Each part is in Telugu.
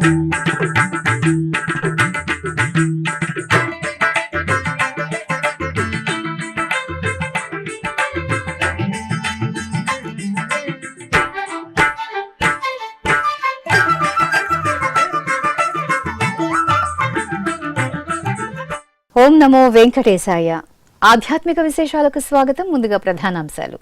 ఓం నమో వెంకటేశాయ. ఆధ్యాత్మిక విశేషాలకు స్వాగతం. ముందుగా ప్రధానాంశాలు.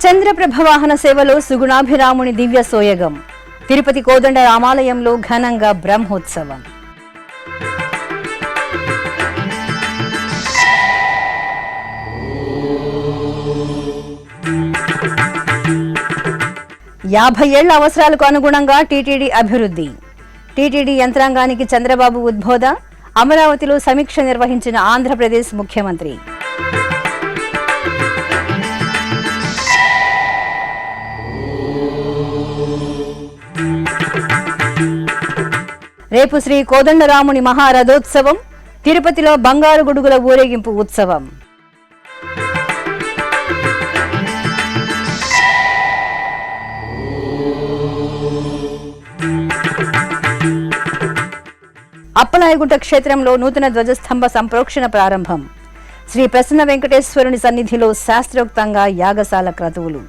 చంద్రప్రభ వాహన సేవలో సుగుణాభిరాముని దివ్య సోయగం. తిరుపతి కోదండ రామాలయంలో ఘనంగా బ్రహ్మోత్సవం. యాభై ఏళ్ల అవసరాలకు అనుగుణంగా టీటీడీ అభివృద్ధి. టీటీడీ యంత్రాంగానికి చంద్రబాబు ఉద్బోధ. అమరావతిలో సమీక్ష నిర్వహించిన ఆంధ్రప్రదేశ్ ముఖ్యమంత్రి. రేపు శ్రీ కోదండరాముని మహారథోత్సవం. తిరుపతిలో బంగారు గొడుగుల ఊరేగింపు ఉత్సవం. అప్పలాయగుంట క్షేత్రంలో నూతన ధ్వజస్తంభ సంప్రోక్షణ ప్రారంభం. శ్రీ ప్రసన్న వెంకటేశ్వరుని సన్నిధిలో శాస్త్రోక్తంగా యాగశాల క్రతువులు.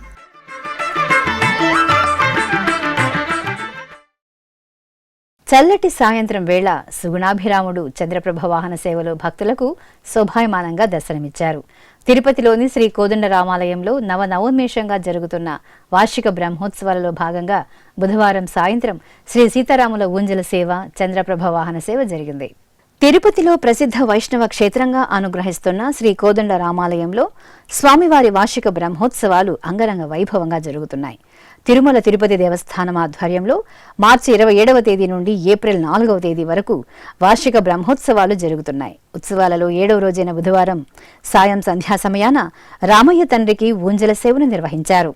చల్లటి సాయంత్రం వేళ సుగుణాభిరాముడు చంద్రప్రభ వాహన సేవలో భక్తులకు శోభాయమానంగా దర్శనమిచ్చారు. తిరుపతిలోని శ్రీ కోదండ రామాలయంలో నవనవోన్మేషంగా జరుగుతున్న వార్షిక బ్రహ్మోత్సవాలలో భాగంగా బుధవారం సాయంత్రం శ్రీ సీతారాముల ఊంజల సేవ, చంద్రప్రభ వాహన సేవ జరిగింది. తిరుపతిలో ప్రసిద్ధ వైష్ణవ క్షేత్రంగా అనుగ్రహిస్తున్న శ్రీ కోదండ రామాలయంలో స్వామివారి వార్షిక బ్రహ్మోత్సవాలు అంగరంగ వైభవంగా జరుగుతున్నాయి. తిరుమల తిరుపతి దేవస్థానం ఆధ్వర్యంలో మార్చి 27వ తేదీ నుండి ఏప్రిల్ 4వ తేదీ వరకు వార్షిక బ్రహ్మోత్సవాలు జరుగుతున్నాయి. ఉత్సవాలలో 7వ రోజైన బుధవారం సాయం సంధ్యా సమయాన రామయ్య తండ్రికి ఊంజల సేవను నిర్వహించారు.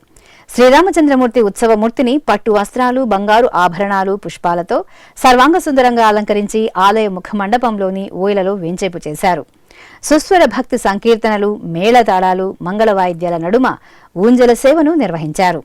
శ్రీరామచంద్రమూర్తి ఉత్సవమూర్తిని పట్టు వస్త్రాలు, బంగారు ఆభరణాలు, పుష్పాలతో సర్వాంగ సుందరంగా అలంకరించి ఆలయ ముఖమండపంలోని ఊయలలో వేంచేపు చేశారు. సుస్వర భక్తి సంకీర్తనలు, మేళతాళాలు, మంగళ వాయిద్యాల నడుమ ఊంజల సేవను నిర్వహించారు.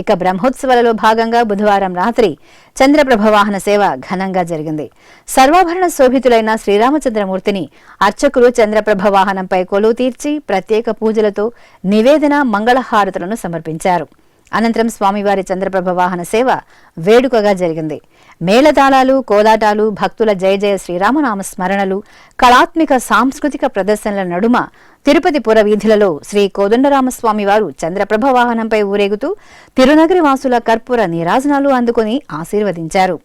ఇక బ్రహ్మోత్సవాలలో భాగంగా బుధవారం రాత్రి చంద్రప్రభ వాహన సేవ ఘనంగా జరిగింది. సర్వాభరణ శోభితులైన శ్రీరామచంద్రమూర్తిని అర్చకులు చంద్రప్రభ వాహనంపై కొలువు తీర్చి ప్రత్యేక పూజలతో నివేదన, మంగళహారతులను సమర్పించారు. అనంతరం స్వామివారి చంద్రప్రభ వాహన సేవ వేడుకగా జరిగింది. మేళతాళాలు, కోలాటాలు, భక్తుల జయ జయ శ్రీరామనామ స్మరణలు, కళాత్మిక సాంస్కృతిక ప్రదర్శనల నడుమ తిరుపతి పురవీధులలో శ్రీ కోదండరామస్వామివారు చంద్రప్రభ వాహనంపై ఊరేగుతూ తిరునగరి వాసుల కర్పూర నీరాజనాలు అందుకుని ఆశీర్వదించారు.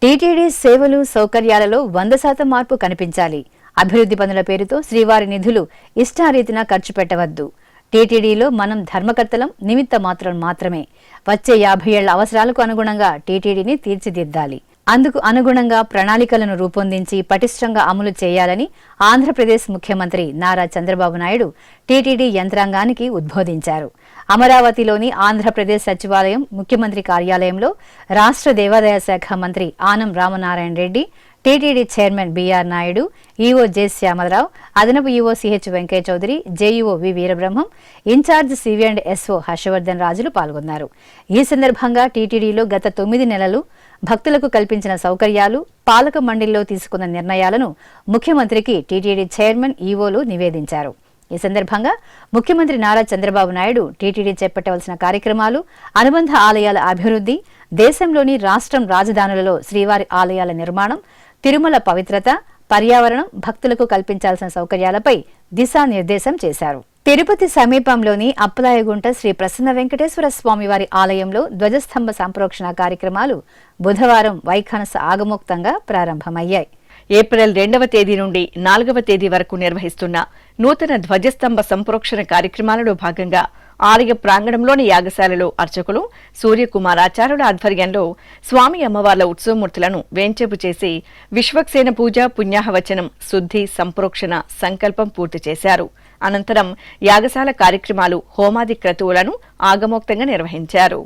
టీటీడీ సేవలు, సౌకర్యాలలో 100% మార్పు కనిపించాలి. అభివృద్ధి పనుల పేరుతో శ్రీవారి నిధులు ఇష్టారీతిన ఖర్చు పెట్టవద్దు. టీటీడీలో మనం ధర్మకర్తలం, నిమిత్త మాత్రమే. వచ్చే 50 ఏళ్ల అవసరాలకు అనుగుణంగా టీటీడీని తీర్చిదిద్దాలి. అందుకు అనుగుణంగా ప్రణాళికలను రూపొందించి పటిష్టంగా అమలు చేయాలని ఆంధ్రప్రదేశ్ ముఖ్యమంత్రి నారా చంద్రబాబు నాయుడు టీటీడీ యంత్రాంగానికి ఉద్బోధించారు. అమరావతిలోని ఆంధ్రప్రదేశ్ సచివాలయం, ముఖ్యమంత్రి కార్యాలయంలో రాష్ట్ర దేవాదాయ శాఖ మంత్రి Anam Ramanarayana Reddy, TTD chairman BR Naidu, EO J Shyamala Rao, అదనపు EO CH Venkaiah Chowdary, JEO V Veerabrahmam, incharge CV and SO Harshavardhan రాజులు పాల్గొన్నారు. ఈ సందర్భంగా టీటీడీలో గత 9 నెలలు భక్తులకు కల్పించిన సౌకర్యాలు, పాలక మండలిలో తీసుకున్న నిర్ణయాలను ముఖ్యమంత్రికి టీటీడీ చైర్మన్, ఈవోలు నివేదించారు. ఈ సందర్భంగా ముఖ్యమంత్రి నారా చంద్రబాబు నాయుడు టీటీడీ చేపట్టవలసిన కార్యక్రమాలు, అనుబంధ ఆలయాల అభివృద్ధి, దేశంలోని రాష్ట్రం రాజధానులలో శ్రీవారి ఆలయాల నిర్మాణం, తిరుమల పవిత్రత, పర్యావరణం, భక్తులకు కల్పించాల్సిన సౌకర్యాలపై దిశానిర్దేశం చేశారు. తిరుపతి సమీపంలోని అప్పలాయగుంట శ్రీ ప్రసన్న వెంకటేశ్వర స్వామివారి ఆలయంలో ధ్వజస్తంభ సంప్రోక్షణ కార్యక్రమాలు బుధవారం వైఖానస ఆగమోక్తంగా ప్రారంభమయ్యాయి. ఏప్రిల్ 2వ తేదీ నుండి 4వ తేదీ వరకు నిర్వహిస్తున్న నూతన ధ్వజస్తంభ సంప్రోక్షణ కార్యక్రమాలలో భాగంగా ఆలయ ప్రాంగణంలోని యాగశాలలో అర్చకులు సూర్యకుమారాచార్యుల ఆధ్వర్యంలో స్వామి అమ్మవార్ల ఉత్సవమూర్తులను వేంచేపు చేసి విశ్వక్సేన పూజ, పుణ్యాహవచనం, శుద్ధి, సంప్రోక్షణ, సంకల్పం పూర్తి చేశారు. అనంతరం యాగశాల కార్యక్రమాలు, హోమాది క్రతువులను ఆగమోక్తంగా నిర్వహించారు.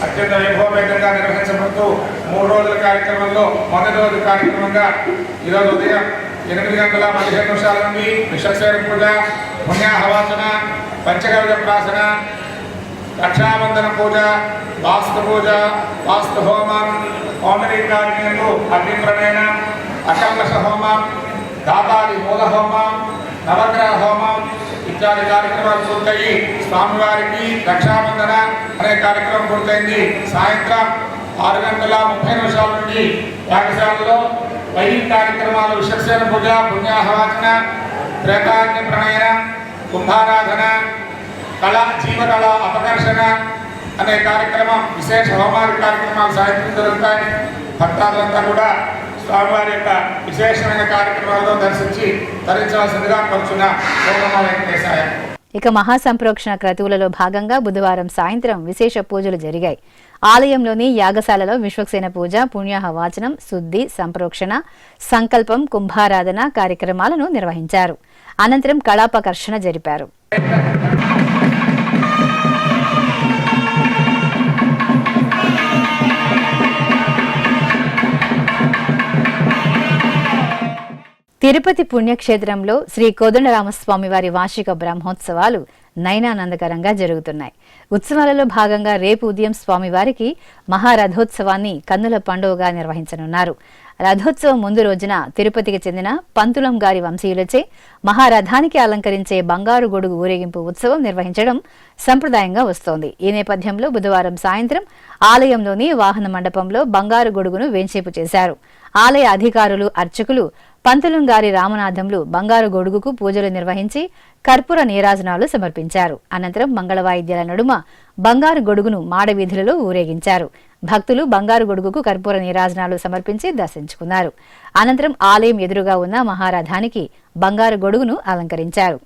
అత్యంత వైభవపేతంగా నిర్వహించబడుతూ 3 రోజుల కార్యక్రమంలో మొదటి రోజు కార్యక్రమంగా ఈరోజు ఉదయం 8:15 నుండి విశ్వక్సేన పూజ, పుణ్యాహవాచన, పంచగవ్య ప్రాసన, రక్షాబంధన పూజ, వాస్తు పూజ, వాస్తు హోమం, హోమరీకార్యములు, అగ్నిప్రణయన, అకల్మష హోమం, దాతాది మూల హోమం, నవగ్రహ హోమం ఇత్యాది కార్యక్రమాలు పూర్తయి స్వామివారికి రక్షాబంధన అనే కార్యక్రమం పూర్తయింది. సాయంత్రం 6:30 నుండి యాగశాలలో వైదిక కార్యక్రమాలు, విశ్వక్సేన పూజ, పుణ్యాహవాచన, త్రేతాగ్ని ప్రణయన, కుంభారాధన, జీవకళ అపకర్షణ అనే కార్యక్రమం, విశేష హోమాది కార్యక్రమాలు సాయంత్రం జరుగుతాయి. భక్తాదులంతా కూడా స్వామివారి యొక్క విశేషమైన కార్యక్రమాలను దర్శించి ధరించవలసిందిగా కోరుచున్న వెంకటేశాయ. ఇక మహాసంప్రోక్షణ క్రతువులలో భాగంగా బుధవారం సాయంత్రం విశేష పూజలు జరిగాయి. ఆలయంలోని యాగశాలలో విశ్వక్సేన పూజ, పుణ్యాహవాచనం, శుద్ధి, సంప్రోక్షణ, సంకల్పం, కుంభారాధన కార్యక్రమాలను నిర్వహించారు. అనంతరం కళాపకర్షణ జరిపారు. తిరుపతి పుణ్యక్షేత్రంలో శ్రీ కోదండరామస్వామి వారి వార్షిక బ్రహ్మోత్సవాలు నయనానందకరంగా జరుగుతున్నాయి. ఉత్సవాలలో భాగంగా రేపు ఉదయం స్వామివారికి మహారథోత్సవాన్ని కన్నుల పండుగగా నిర్వహించనున్నారు. రథోత్సవం ముందు రోజున తిరుపతికి చెందిన పంతులం గారి వంశీయులచే మహారథానికి అలంకరించే బంగారు గొడుగు ఊరేగింపు ఉత్సవం నిర్వహించడం సంప్రదాయంగా వస్తోంది. ఈ నేపథ్యంలో బుధవారం సాయంత్రం ఆలయంలోని వాహన మండపంలో బంగారు గొడుగును వేంచేపు చేశారు. ఆలయ అధికారులు, అర్చకులు పంతులం గారి రామనాథంలు బంగారు గొడుగుకు పూజలు నిర్వహించి కర్పూర నీరాజనాలు సమర్పించారు. అనంతరం మంగళవాయిద్యాల నడుమ బంగారు గొడుగును మాడవీధులలో ఊరేగించారు. భక్తులు బంగారు గొడుగుకు కర్పూర నీరాజనాలు సమర్పించి దర్శించుకున్నారు. అనంతరం ఆలయం ఎదురుగా ఉన్న మహారథానికి బంగారు గొడుగును అలంకరించారు.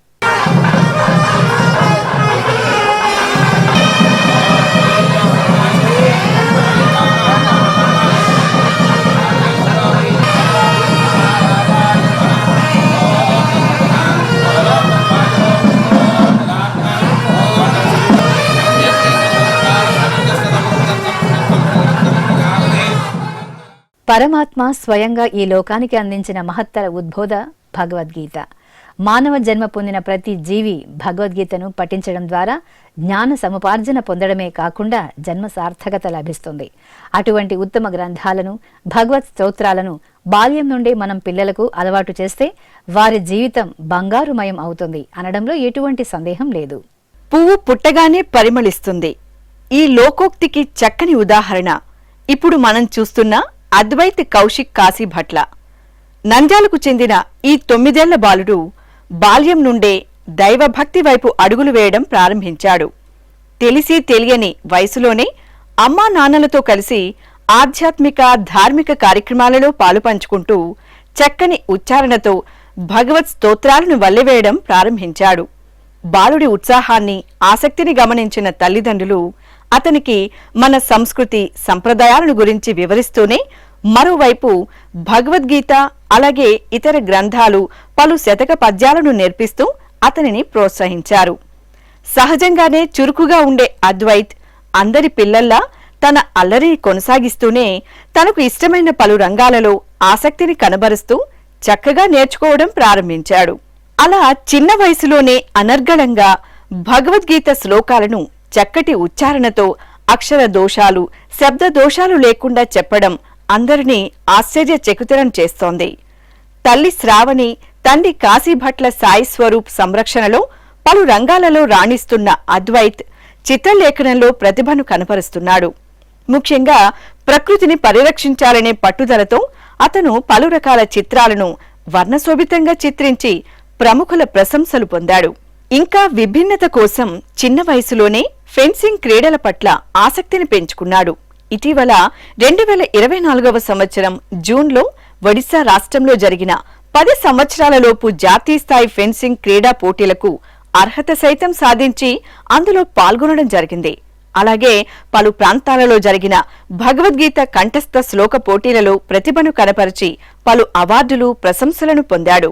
పరమాత్మ స్వయంగా ఈ లోకానికి అందించిన మహత్తర ఉద్బోధ భగవద్గీత. మానవ జన్మ పొందిన ప్రతి జీవి భగవద్గీతను పఠించడం ద్వారా జ్ఞాన సముపార్జన పొందడమే కాకుండా జన్మ సార్థకత లభిస్తుంది. అటువంటి ఉత్తమ గ్రంథాలను, భగవత్ స్తోత్రాలను బాల్యం నుండే మనం పిల్లలకు అలవాటు చేస్తే వారి జీవితం బంగారుమయం అవుతుంది అనడంలో ఎటువంటి సందేహం లేదు. పువ్వు పుట్టగానే పరిమళిస్తుంది. ఈ లోకోక్తికి చక్కని ఉదాహరణ ఇప్పుడు మనం చూస్తున్న అద్వైత్ కౌశిక్ కాశీభట్ల. నంద్యాలకు చెందిన ఈ 9 ఏళ్ల బాలుడు బాల్యం నుండే దైవభక్తి వైపు అడుగులు వేయడం ప్రారంభించాడు. తెలిసి తెలియని వయసులోనే అమ్మా నాన్నలతో కలిసి ఆధ్యాత్మిక ధార్మిక కార్యక్రమాలలో పాలుపంచుకుంటూ చక్కని ఉచ్చారణతో భగవత్ స్తోత్రాలను వల్లెవేయడం ప్రారంభించాడు. బాలుడి ఉత్సాహాన్ని, ఆసక్తిని గమనించిన తల్లిదండ్రులు అతనికి మన సంస్కృతి సంప్రదాయాలను గురించి వివరిస్తూనే మరోవైపు భగవద్గీత అలాగే ఇతర గ్రంథాలు, పలు శతక పద్యాలను నేర్పిస్తూ అతనిని ప్రోత్సహించారు. సహజంగానే చురుకుగా ఉండే అద్వైత్ అందరి పిల్లల్లా తన అల్లరిని కొనసాగిస్తూనే తనకు ఇష్టమైన పలు రంగాలలో ఆసక్తిని కనబరుస్తూ చక్కగా నేర్చుకోవడం ప్రారంభించాడు. అలా చిన్న వయసులోనే అనర్గళంగా భగవద్గీత శ్లోకాలను చక్కటి ఉచ్చారణతో అక్షర దోషాలు, శబ్ద దోషాలు లేకుండా చెప్పడం అందరినీ ఆశ్చర్యచకితులం చేస్తోంది. తల్లి శ్రావణి, తండ్రి కాశీభట్ల సాయి స్వరూప్ సంరక్షణలో పలు రంగాలలో రాణిస్తున్న అద్వైత్ చిత్రలేఖనంలో ప్రతిభను కనపరుస్తున్నాడు. ముఖ్యంగా ప్రకృతిని పరిరక్షించాలనే పట్టుదలతో అతను పలు రకాల చిత్రాలను వర్ణశోభితంగా చిత్రించి ప్రముఖుల ప్రశంసలు పొందాడు. ఇంకా విభిన్నత కోసం చిన్న వయసులోనే ఫెన్సింగ్ క్రీడల పట్ల ఆసక్తిని పెంచుకున్నాడు. ఇటీవల 2024వ సంవత్సరం జూన్లో ఒడిశా రాష్ట్రంలో జరిగిన 10 సంవత్సరాలలోపు జాతీయ స్థాయి ఫెన్సింగ్ క్రీడా పోటీలకు అర్హత సైతం సాధించి అందులో పాల్గొనడం జరిగింది. అలాగే పలు ప్రాంతాలలో జరిగిన భగవద్గీత కంఠస్థ శ్లోక పోటీలలో ప్రతిభను కనపరిచి పలు అవార్డులు, ప్రశంసలను పొందాడు.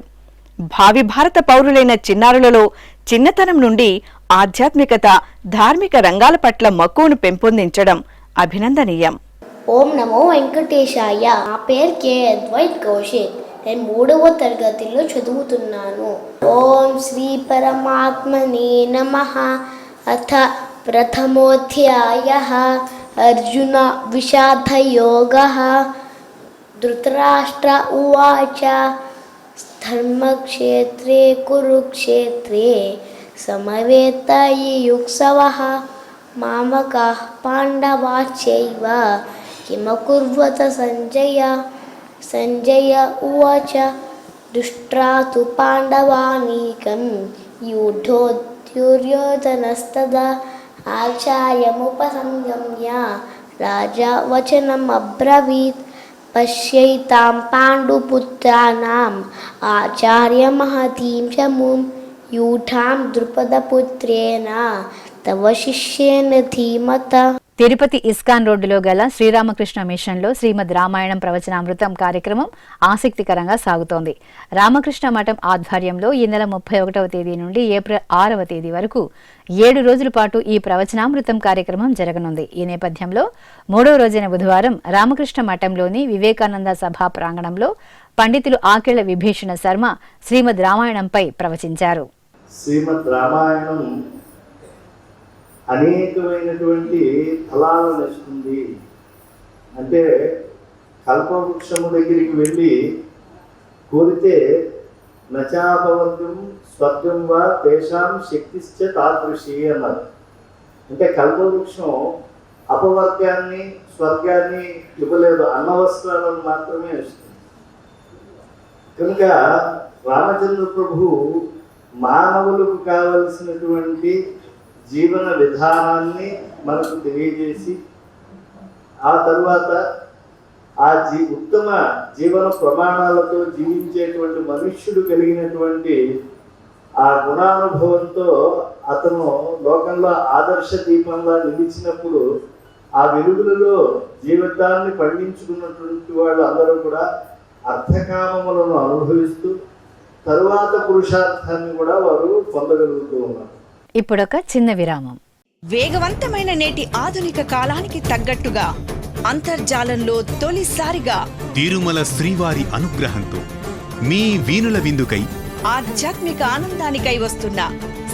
భావి భారత పౌరులైన చిన్నారులలో చిన్నతనం నుండి ఆధ్యాత్మికత, ధార్మిక రంగాల పట్ల మక్కువను పెంపొందించడం అభినందనీయం. ఓం నమో వెంకటేశాయ. నా పేరు కే అద్వైత్ కౌశిక్. నేను 3వ తరగతిలో చదువుతున్నాను. ఓం శ్రీ పరమాత్మనే నమః. అథ ప్రథమోధ్యాయః అర్జున విషాదయోగః. ధృతరాష్ట్ర ఉవాచ ధర్మక్షేత్రే కురుక్షేత్రే సమవేతయుత్సవః మామకాః పాండవాశ్చైవ కిమకుర్వత సంజయ. సంజయ ఉవాచ దృష్ట్వా తు పాండవానీకం యూఢోద్యుర్యోధనస్తదా ఆచార్యముపసంగమ్య రాజా వచనమబ్రవీత్. పశ్యైతాం పాండుపుత్రాణాం ఆచార్యమహతీం చమూం యూఢాం ద్రుపదపుత్రేణ తవ శిష్యేన ధీమత. తిరుపతి ఇస్కాన్ రోడ్డులో గల శ్రీరామకృష్ణ మిషన్లో శ్రీమద్ రామాయణం ప్రవచనామృతం కార్యక్రమం ఆసక్తికరంగా సాగుతోంది. రామకృష్ణ మఠం ఆధ్వర్యంలో ఈ నెల 31వ తేదీ నుండి ఏప్రిల్ 6వ తేదీ వరకు 7 రోజుల పాటు ఈ ప్రవచనామృతం కార్యక్రమం జరగనుంది. ఈ నేపథ్యంలో 3వ రోజైన బుధవారం రామకృష్ణ మఠంలోని వివేకానంద సభా ప్రాంగణంలో పండితులు ఆకెళ్ల విభీషణ శర్మ శ్రీమద్ రామాయణంపై ప్రవచించారు. శ్రీమద్ రామాయణం అనేకమైనటువంటి ఫలాలను ఇస్తుంది. అంటే కల్పవృక్షము దగ్గరికి వెళ్ళి కోరితే నచాభవంతం స్వర్గం వా తేషాం శక్తిశ్చ తాదృశి అన్నారు. అంటే కల్పవృక్షం అపవర్గాన్ని, స్వర్గాన్ని ఇవ్వలేదు, అన్నవస్త్రాలను మాత్రమే ఇస్తుంది. కనుక రామచంద్ర ప్రభు మానవులకు కావలసినటువంటి జీవన విధానాన్ని మనకు తెలియజేసి ఆ తరువాత ఆ ఉత్తమ జీవన ప్రమాణాలతో జీవించేటువంటి మనుష్యుడు కలిగినటువంటి ఆ గుణానుభవంతో అతను లోకంలో ఆదర్శ దీపంగా నిలిచినప్పుడు ఆ వెలుగులలో జీవితాన్ని పండించుకున్నటువంటి వాళ్ళు అందరూ కూడా అర్థకామములను అనుభవిస్తూ తరువాత పురుషార్థాన్ని కూడా వారు పొందగలుగుతూ ఉన్నారు. ఇప్పుడొక చిన్న విరామం. వేగవంతమైన నేటి ఆధునిక కాలానికి తగ్గట్టుగా అంతర్జాలంలో తొలిసారిగా తిరుమల శ్రీవారి అనుగ్రహంతో మీ వీణుల విందుకై ఆధ్యాత్మిక ఆనందానికై వస్తున్న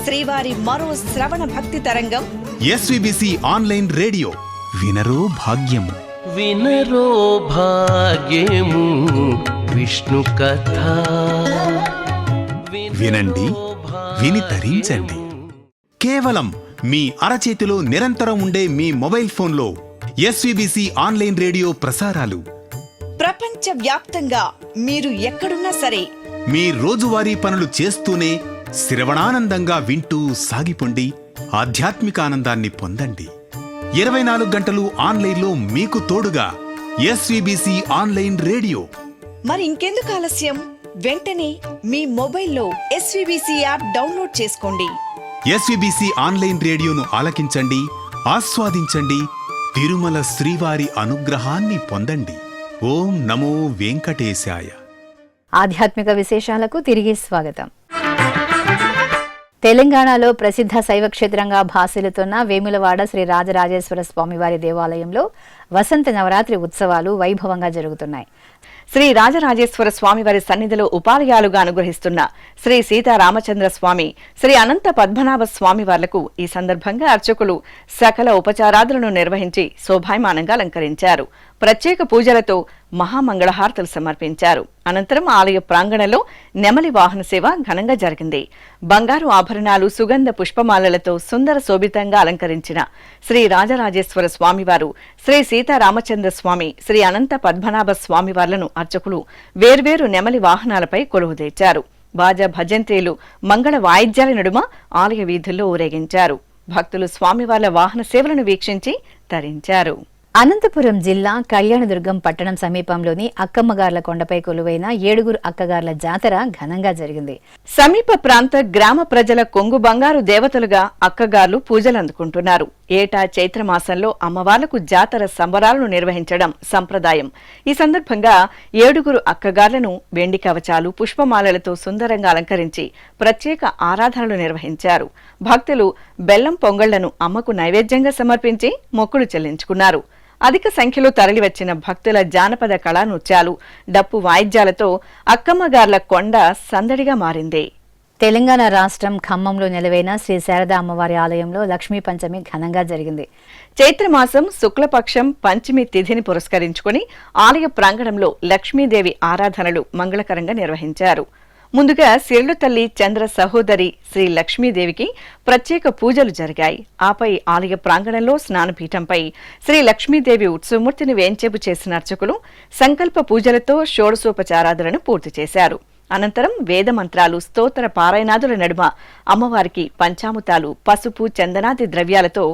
శ్రీవారి మరో శ్రవణ భక్తి తరంగం ఎస్విబిసి ఆన్లైన్ రేడియో వినరో భాగ్యము. వినరో భాగ్యము విష్ణు కథ. వినండి, విని తరించండి. కేవలం మీ అరచేతిలో నిరంతరం ఉండే మీ మొబైల్ ఫోన్లో ఎస్విబిసి ఆన్లైన్ రేడియో ప్రసారాలు ప్రపంచ వ్యాప్తంగా మీరు ఎక్కడున్నా సరే మీ రోజువారీ పనులు చేస్తూనే శ్రవణానందంగా వింటూ సాగిపోండి, ఆధ్యాత్మిక ఆనందాన్ని పొందండి. 24 గంటలు ఆన్లైన్లో మీకు తోడుగా ఎస్విబిసి ఆన్లైన్ రేడియో. మరి ఇంకెందుకు ఆలస్యం? వెంటనే మీ మొబైల్లో ఎస్విబిసి యాప్ డౌన్లోడ్ చేసుకోండి. ఎస్విబిసి ఆన్లైన్ రేడియోను ఆలకించండి, ఆస్వాదించండి, తిరుమల శ్రీవారి అనుగ్రహాన్ని పొందండి. ఓం నమో వెంకటేశాయ. ఆధ్యాత్మిక విశేషాలకు తిరిగి స్వాగతం. తెలంగాణలో ప్రసిద్ధ శైవక్షేత్రంగా భాసిల్లుతున్న వేములవాడ శ్రీ రాజరాజేశ్వర స్వామివారి దేవాలయంలో వసంత నవరాత్రి ఉత్సవాలు వైభవంగా జరుగుతున్నాయి. శ్రీ రాజరాజేశ్వర స్వామివారి సన్నిధిలో ఉపాలయాలుగా అనుగ్రహిస్తున్న శ్రీ సీతారామచంద్ర స్వామి, శ్రీ అనంత పద్మనాభ స్వామివార్లకు ఈ సందర్భంగా అర్చకులు సకల ఉపచారాదులను నిర్వహించి శోభాయమానంగా అలంకరించారు. ప్రత్యేక పూజలతో మహామంగళహారతులు సమర్పించారు. అనంతరం ఆలయ ప్రాంగణంలో నెమలి వాహన సేవ ఘనంగా జరిగింది. బంగారు ఆభరణాలు, సుగంధ పుష్పమాలలతో సుందర శోభితంగా అలంకరించిన శ్రీ రాజరాజేశ్వర స్వామివారు, శ్రీ సీతారామచంద్ర స్వామి, శ్రీ అనంత పద్మనాభ స్వామివార్లను అర్చకులు వేర్వేరు నెమలి వాహనాలపై కొలువుదీర్చారు. బాజా భజంత్రీలు, మంగళ వాయిద్యాల నడుమ ఆలయ వీధుల్లో ఊరేగించారు. భక్తులు స్వామివార్ల వాహన సేవలను వీక్షించి తరించారు. అనంతపురం జిల్లా కళ్యాణదుర్గం పట్టణం సమీపంలోని అక్కమ్మగార్ల కొండపై కొలువైన 7 అక్కగార్ల జాతర ఘనంగా జరిగింది. సమీప ప్రాంత గ్రామ ప్రజల కొంగు బంగారు దేవతలుగా అక్కగార్లు పూజలు అందుకుంటున్నారు. ఏటా చైత్రమాసంలో అమ్మవార్లకు జాతర సంబరాలను నిర్వహించడం సంప్రదాయం. ఈ సందర్భంగా 7 అక్కగార్లను వెండి కవచాలు, పుష్పమాలలతో సుందరంగా అలంకరించి ప్రత్యేక ఆరాధనలు నిర్వహించారు. భక్తులు బెల్లం పొంగళ్లను అమ్మకు నైవేద్యంగా సమర్పించి మొక్కులు చెల్లించుకున్నారు. అధిక సంఖ్యలో తరలివచ్చిన భక్తుల జానపద కళా నృత్యాలు, డప్పు వాయిద్యాలతో అక్కమ్మగార్ల కొండ సందడిగా మారింది. తెలంగాణ రాష్ట్రం ఖమ్మంలో నెలవైన శ్రీ శారదా అమ్మవారి ఆలయంలో లక్ష్మీ పంచమి ఘనంగా జరిగింది. చైత్రమాసం శుక్లపక్షం పంచమి తిథిని పురస్కరించుకుని ఆలయ ప్రాంగణంలో లక్ష్మీదేవి ఆరాధనలు మంగళకరంగా నిర్వహించారు. ముందుగా సిర్లు తల్లి చంద్ర సహోదరి శ్రీ లక్ష్మీదేవికి ప్రత్యేక పూజలు జరిగాయి. ఆపై ఆలయ ప్రాంగణంలో స్నానపీఠంపై శ్రీ లక్ష్మీదేవి ఉత్సవమూర్తిని వేంచేపు చేసిన అర్చకులు సంకల్ప పూజలతో షోడశోపచారాదులను పూర్తి చేశారు. అనంతరం వేదమంత్రాలు, స్తోత్ర పారాయణాదుల నడుమ అమ్మవారికి పంచామృతాలు, పసుపు, చందనాది ద్రవ్యాలతో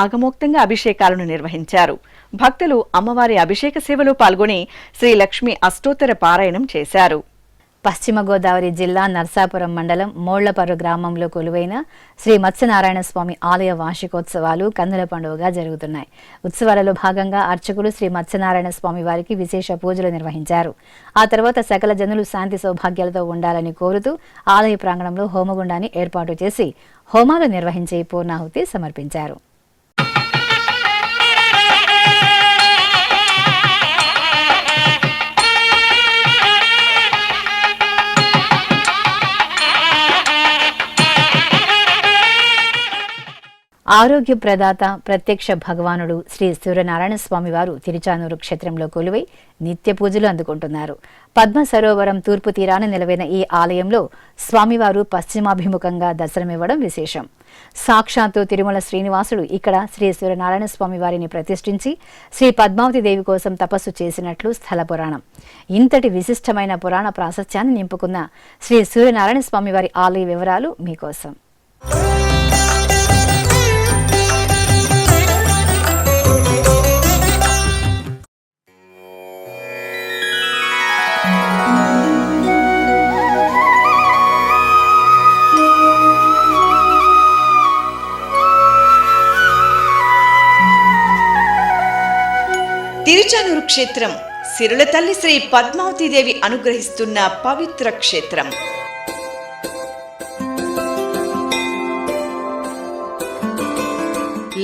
ఆగమోక్తంగా అభిషేకాలను నిర్వహించారు. భక్తులు అమ్మవారి అభిషేక సేవలో పాల్గొని శ్రీ లక్ష్మీ అష్టోత్తర పారాయణం చేశారు. పశ్చిమ గోదావరి జిల్లా నర్సాపురం మండలం మోళ్లపర్రు గ్రామంలో కొలువైన శ్రీ మత్స్యనారాయణ స్వామి ఆలయ వార్షికోత్సవాలు కన్నుల పండుగగా జరుగుతున్నాయి. ఉత్సవాలలో భాగంగా అర్చకులు శ్రీ మత్స్యనారాయణ స్వామి వారికి విశేష పూజలు నిర్వహించారు. ఆ తర్వాత సకల జనులు శాంతి సౌభాగ్యాలతో ఉండాలని కోరుతూ ఆలయ ప్రాంగణంలో హోమగుండాన్ని ఏర్పాటు చేసి హోమాలు నిర్వహించి పూర్ణాహుతి సమర్పించారు. ఆరోగ్య ప్రదాత ప్రత్యక్ష భగవానుడు శ్రీ సూర్యనారాయణ స్వామివారు తిరుచానూరు క్షేత్రంలో కొలువై నిత్య పూజలు అందుకుంటున్నారు. పద్మ సరోవరం తూర్పు తీరాన నిలవైన ఈ ఆలయంలో స్వామివారు పశ్చిమాభిముఖంగా దర్శనమివ్వడం విశేషం. సాక్షాత్తు తిరుమల శ్రీనివాసుడు ఇక్కడ శ్రీ సూర్యనారాయణ స్వామి వారిని ప్రతిష్ఠించి శ్రీ పద్మావతి దేవి కోసం తపస్సు చేసినట్లు స్థల పురాణం. ఇంతటి విశిష్టమైన పురాణ ప్రాశస్త్యాన్ని నింపుకున్న శ్రీ సూర్యనారాయణ స్వామి వారి ఆలయ వివరాలు మీకోసం. తిరుచానూరు క్షేత్రం సిరుల తల్లి శ్రీ పద్మావతీదేవి అనుగ్రహిస్తున్న పవిత్ర క్షేత్రం.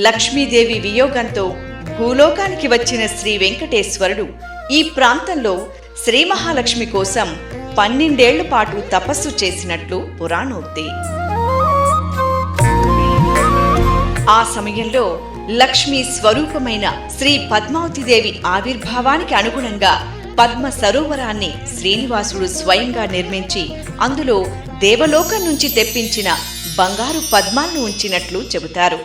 లక్ష్మీదేవి వియోగంతో భూలోకానికి వచ్చిన శ్రీ వెంకటేశ్వరుడు ఈ ప్రాంతంలో శ్రీ మహాలక్ష్మి కోసం 12 ఏళ్ల పాటు తపస్సు చేసినట్లు పురాణోక్తి. ఆ సమయంలో లక్ష్మీ స్వరూపమైన శ్రీ పద్మావతిదేవి ఆవిర్భావానికి అనుగుణంగా పద్మ సరోవరాన్ని శ్రీనివాసుడు స్వయంగా నిర్మించి అందులో దేవలోకం నుంచి తెప్పించిన బంగారు పద్మాలను ఉంచినట్లు చెబుతారు.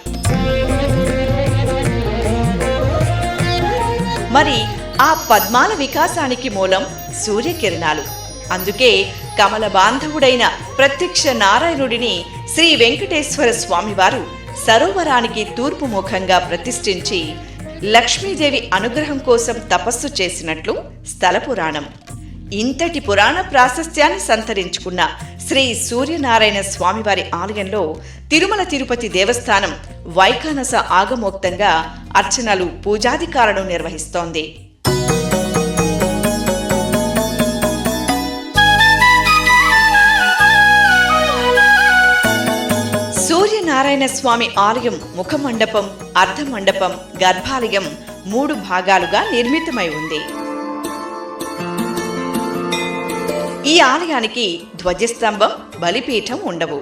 మరి ఆ పద్మాల వికాసానికి మూలం సూర్యకిరణాలు. అందుకే కమల బాంధవుడైన ప్రత్యక్ష నారాయణుడిని శ్రీ వెంకటేశ్వర స్వామివారు సరోవరానికి తూర్పు ముఖంగా ప్రతిష్ఠించి లక్ష్మీదేవి అనుగ్రహం కోసం తపస్సు చేసినట్లు స్థల పురాణం. ఇంతటి పురాణ ప్రాశస్త్యాన్ని సంతరించుకున్న శ్రీ సూర్యనారాయణ స్వామివారి ఆలయంలో తిరుమల తిరుపతి దేవస్థానం వైఖానస ఆగమోక్తంగా అర్చనలు, పూజాధికారులను నిర్వహిస్తోంది. సూర్యనారాయణ స్వామి ఆలయం ముఖమండపం, అర్ధమండపం, గర్భాలయం 3 భాగాలుగా నిర్మితమై ఉంది. ఈ ఆలయానికి ధ్వజస్తంభం, బలిపీఠం ఉండవు.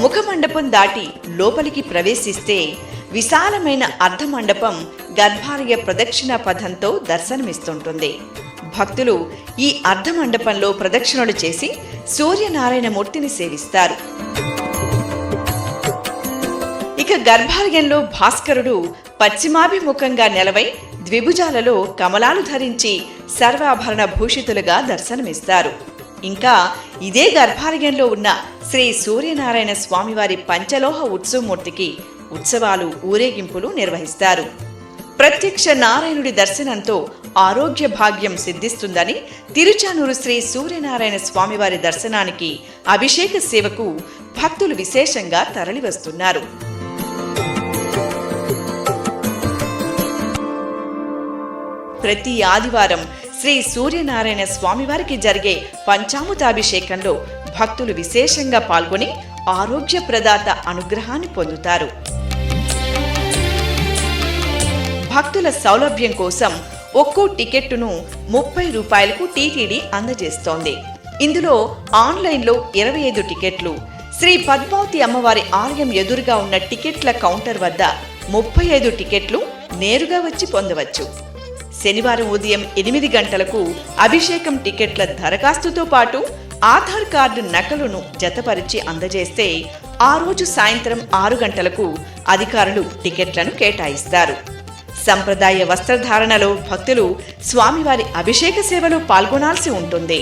ముఖమండపం దాటి లోపలికి ప్రవేశిస్తే విశాలమైన అర్ధమండపం గర్భాలయ ప్రదక్షిణ పథంతో దర్శనమిస్తుంటుంది. భక్తులు ఈ అర్ధమండపంలో ప్రదక్షిణలు చేసి సూర్యనారాయణ మూర్తిని సేవిస్తారు. ఇక గర్భాలయంలో భాస్కరుడు పశ్చిమాభిముఖంగా నిలవై ద్విభుజాలలో కమలాలు ధరించి సర్వాభరణ భూషితులుగా దర్శనమిస్తారు. ఇంకా ఇదే గర్భాలయంలో ఉన్న శ్రీ సూర్యనారాయణ స్వామివారి పంచలోహ ఉత్సవమూర్తికి ఉత్సవాలు, ఊరేగింపులు నిర్వహిస్తారు. ప్రత్యక్ష నారాయణుడి దర్శనంతో ఆరోగ్య భాగ్యం సిద్ధిస్తుందని తిరుచానూరు శ్రీ సూర్యనారాయణ స్వామివారి దర్శనానికి, అభిషేక సేవకు భక్తులు విశేషంగా తరలివస్తున్నారు. ప్రతి ఆదివారం శ్రీ సూర్యనారాయణ స్వామివారికి జరిగే పంచామృతాభిషేకంలో భక్తులు విశేషంగా పాల్గొని ఆరోగ్య ప్రదాత అనుగ్రహాన్ని పొందుతారు. భక్తుల సౌలభ్యం కోసం ఒక్కో టికెట్టును 30 రూపాయలకు టీటీడీ అందజేస్తోంది. ఇందులో ఆన్లైన్లో 25 టికెట్లు, శ్రీ పద్మావతి అమ్మవారి ఆలయం ఎదురుగా ఉన్న టికెట్ల కౌంటర్ వద్ద 35 టికెట్లు నేరుగా వచ్చి పొందవచ్చు. శనివారం ఉదయం 8 గంటలకు అభిషేకం టికెట్ల దరఖాస్తుతో పాటు ఆధార్ కార్డు నకలును జతపరిచి అందజేస్తే ఆ రోజు సాయంత్రం 6 గంటలకు అధికారులు టికెట్లను కేటాయిస్తారు. సంప్రదాయ వస్త్రధారణలో భక్తులు స్వామివారి అభిషేక సేవలో పాల్గొనాల్సి ఉంటుంది.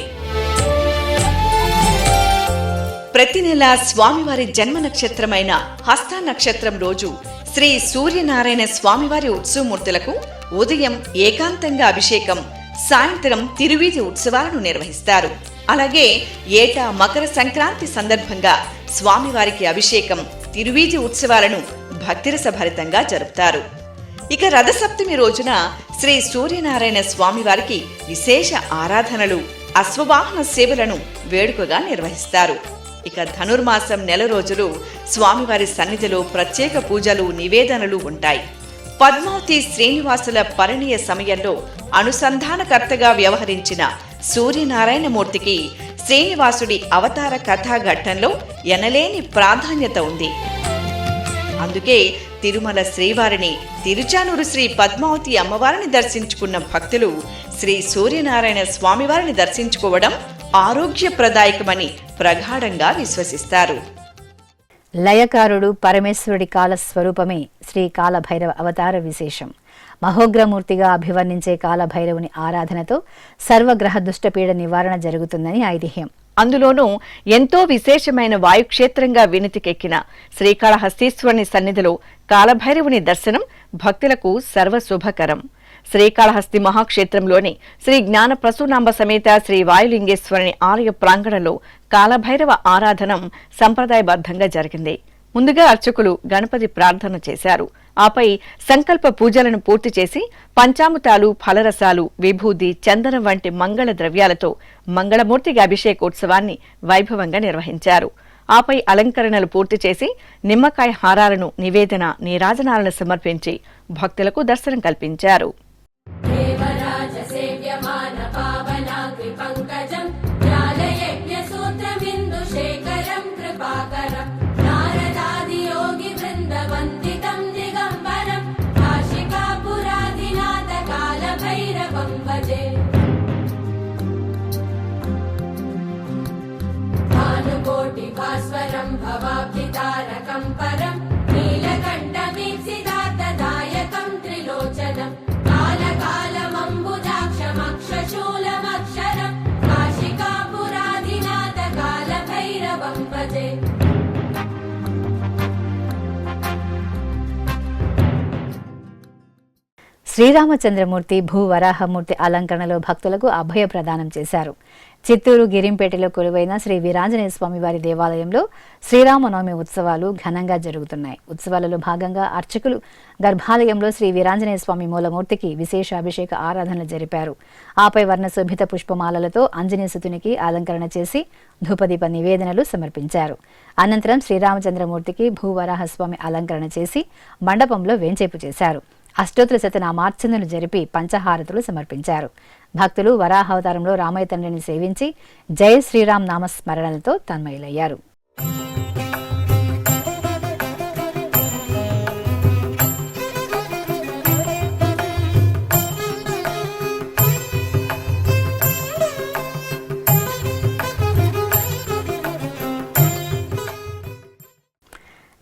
ప్రతి నెల స్వామివారి జన్మ నక్షత్రమైన హస్త నక్షత్రం రోజు శ్రీ సూర్యనారాయణ స్వామివారి ఉత్సవమూర్తులకు ఉదయం ఏకాంతంగా అభిషేకం, సాయంత్రం తిరువీధి ఉత్సవాలను నిర్వహిస్తారు. అలాగే ఏటా మకర సంక్రాంతి సందర్భంగా స్వామివారికి అభిషేకం, తిరువీధి ఉత్సవాలను భక్తిరసభరితంగా జరుపుతారు. ఇక రథసప్తమి రోజున శ్రీ సూర్యనారాయణ స్వామివారికి విశేష ఆరాధనలు, అశ్వవాహన సేవలను వేడుకగా నిర్వహిస్తారు. ఇక ధనుర్మాసం నెల రోజులు స్వామివారి సన్నిధిలో ప్రత్యేక పూజలు, నివేదనలు ఉంటాయి. పద్మావతి శ్రీనివాసుల పరిణయ సమయంలో అనుసంధానకర్తగా వ్యవహరించిన సూర్యనారాయణమూర్తికి శ్రీనివాసుడి అవతార కథా ఘట్టంలో ఎనలేని ప్రాధాన్యత ఉంది. అందుకే తిరుమల శ్రీవారిని, తిరుచానూరు శ్రీ పద్మావతి అమ్మవారిని దర్శించుకున్న భక్తులు శ్రీ సూర్యనారాయణ స్వామివారిని దర్శించుకోవడం ఆరోగ్యప్రదాయకమని ప్రగాఢంగా విశ్వసిస్తారు. లయకారుడు పరమేశ్వరుడి కాల స్వరూపమే శ్రీ కాలభైరవ అవతార విశేషం. మహోగ్రమూర్తిగా అభివర్ణించే కాలభైరవుని ఆరాధనతో సర్వగ్రహ దుష్టపీడ నివారణ జరుగుతుందని ఐతిహ్యం. అందులోనూ ఎంతో విశేషమైన వాయుక్షేత్రంగా వినితికెక్కిన శ్రీకాళహస్తీశ్వరుని సన్నిధిలో కాలభైరవుని దర్శనం భక్తులకు సర్వశుభకరం. శ్రీకాళహస్తి మహాక్షేత్రంలోని శ్రీ జ్ఞాన ప్రసూనాంబ సమేత శ్రీ వాయులింగేశ్వరుని ఆలయ ప్రాంగణంలో కాలభైరవ ఆరాధనం సంప్రదాయబద్ధంగా జరిగింది. ముందుగా అర్చకులు గణపతి ప్రార్థన చేశారు. ఆపై సంకల్ప పూజలను పూర్తి చేసి పంచామృతాలు, ఫలరసాలు, విభూది, చందనం వంటి మంగళ ద్రవ్యాలతో మంగళమూర్తికి అభిషేకోత్సవాన్ని వైభవంగా నిర్వహించారు. ఆపై అలంకరణలు పూర్తి చేసి నిమ్మకాయ హారాలను, నివేదన, నీరాజనాలను సమర్పించి భక్తులకు దర్శనం కల్పించారు. భాస్వరం భవాబ్ధితారకం పరం నీలకంఠమీప్సిదార్థదాయకం త్రిలోచనం కాలకాలమంబుజాక్షమక్షశూలమక్షరం కాశికాపురాధినాథ కాలభైరవం భజే. శ్రీరామచంద్రమూర్తి భూవరాహమూర్తి అలంకరణలో భక్తులకు అభయ ప్రదానం చేశారు. చిత్తూరు గిరింపేటలో కొలువైన శ్రీ వీరాంజనేయ స్వామి వారి దేవాలయంలో శ్రీరామనవమి ఉత్సవాలు ఘనంగా జరుగుతున్నాయి. ఉత్సవాలలో భాగంగా అర్చకులు గర్భాలయంలో శ్రీ వీరాంజనేయ స్వామి మూలమూర్తికి విశేష అభిషేక ఆరాధనలు జరిపారు. ఆపై వర్ణశోభిత పుష్పమాలలతో ఆంజనేయసుతునికి అలంకరణ చేసి ధూపదీప నివేదనలు సమర్పించారు. అనంతరం శ్రీరామచంద్రమూర్తికి భూవరాహస్వామి అలంకరణ చేసి మండపంలో వేంచేపు చేశారు. అష్టోత్తర శతనామార్చనలు జరిపి పంచహారతులు సమర్పించారు. భక్తులు వరాహావతారంలో రామయ్య తండ్రిని సేవించి జయ శ్రీరామ్ నామస్మరణలతో తన్మయులయ్యారు.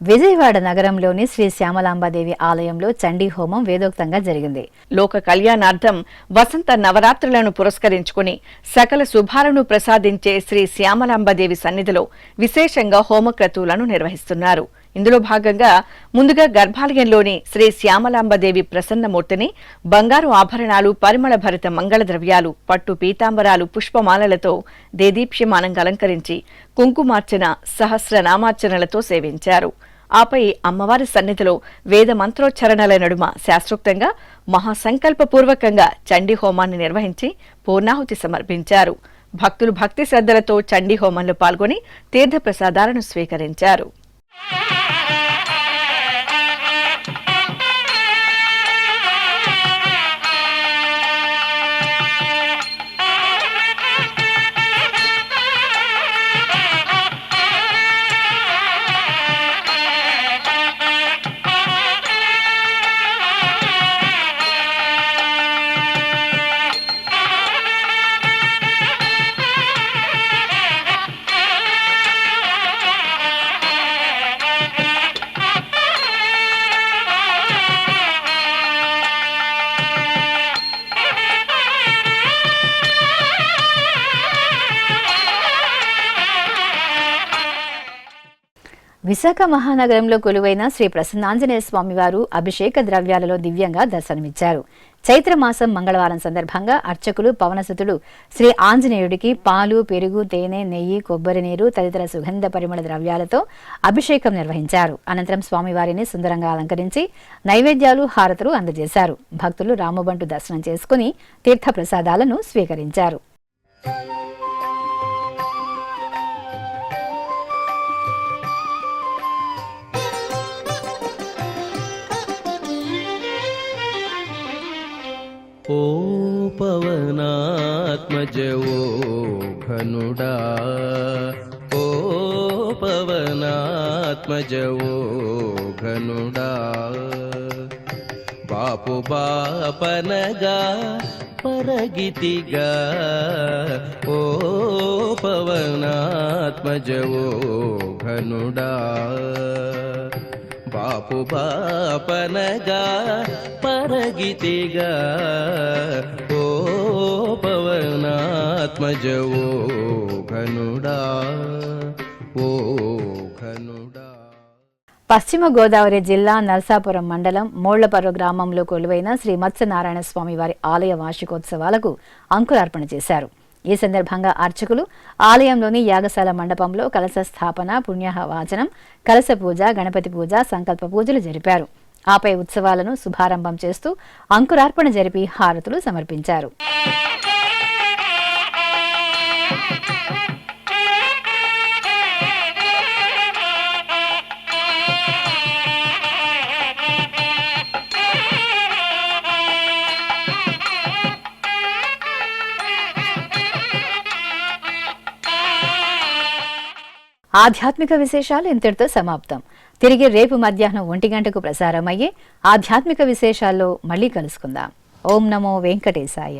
విజయవాడ నగరంలోని శ్రీ శ్యామలాంబాదేవి ఆలయంలో చండీ హోమం వేదోక్తంగా జరిగింది. లోక కళ్యాణార్థం వసంత నవరాత్రులను పురస్కరించుకుని సకల శుభాలను ప్రసాదించే శ్రీ శ్యామలాంబాదేవి సన్నిధిలో విశేషంగా హోమక్రతువులను నిర్వహిస్తున్నారు. ఇందులో భాగంగా ముందుగా గర్భాలయంలోని శ్రీ శ్యామలాంబాదేవి ప్రసన్నమూర్తిని బంగారు ఆభరణాలు, పరిమళ భరిత మంగళ ద్రవ్యాలు, పట్టు పీతాంబరాలు, పుష్పమాలలతో దేదీప్యమానంగా అలంకరించి కుంకుమార్చన, సహస్రనామార్చనలతో సేవించారు. ఆపై అమ్మవారి సన్నిధిలో వేద మంత్రోచ్చరణల నడుమ శాస్త్రోక్తంగా మహాసంకల్పపూర్వకంగా చండీ హోమాన్ని నిర్వహించి పూర్ణాహుతి సమర్పించారు. భక్తులు భక్తి శ్రద్ధలతో చండీ హోమంలో పాల్గొని తీర్థప్రసాదాలను స్వీకరించారు. విశాఖ మహానగరంలో కొలువైన శ్రీ ప్రసన్నాంజనేయ స్వామివారు అభిషేక ద్రవ్యాలలో దివ్యంగా దర్శనమిచ్చారు. చైత్రమాసం మంగళవారం సందర్భంగా అర్చకులు పవనసుతుడు శ్రీ ఆంజనేయుడికి పాలు, పెరుగు, తేనె, నెయ్యి, కొబ్బరి నీరు తదితర సుగంధ పరిమళ ద్రవ్యాలతో అభిషేకం నిర్వహించారు. అనంతరం స్వామివారిని సుందరంగా అలంకరించి నైవేద్యాలు, హారతులు అందజేశారు. భక్తులు రామబంటు దర్శనం చేసుకుని తీర్థప్రసాదాలను స్వీకరించారు. ओ पवनात्मज ओ घनुडा, ओ पवनात्मज ओ घनुडा, बापु बापनगा परगितिगा, ओ पवनात्मज ओ घनुडा, बापु बापनगा परगितिगा, ओ पवनात्मज ओ घनुडा, ओ घनुडा. పశ్చిమ గోదావరి జిల్లా నర్సాపురం మండలం మోళ్లపర్రు గ్రామంలో కొలువైన శ్రీ మత్స్యనారాయణ స్వామి వారి ఆలయ వార్షికోత్సవాలకు అంకురార్పణ చేశారు. ఈ సందర్భంగా అర్చకులు ఆలయంలోని యాగశాల మండపంలో కలశ స్థాపన, పుణ్యాహ వాచనం, కలశ పూజ, గణపతి పూజ, సంకల్ప పూజలు జరిపారు. ఆపై ఉత్సవాలను శుభారంభం చేస్తూ అంకురార్పణ జరిపి హారతులు సమర్పించారు. ఆధ్యాత్మిక విశేషాలు ఇంతటితో సమాప్తం. తిరిగి రేపు మధ్యాహ్నం 1 గంటకు ప్రసారమయ్యే ఆధ్యాత్మిక విశేషాల్లో మళ్ళీ కలుసుకుందాం. ఓం నమో వెంకటేశాయ.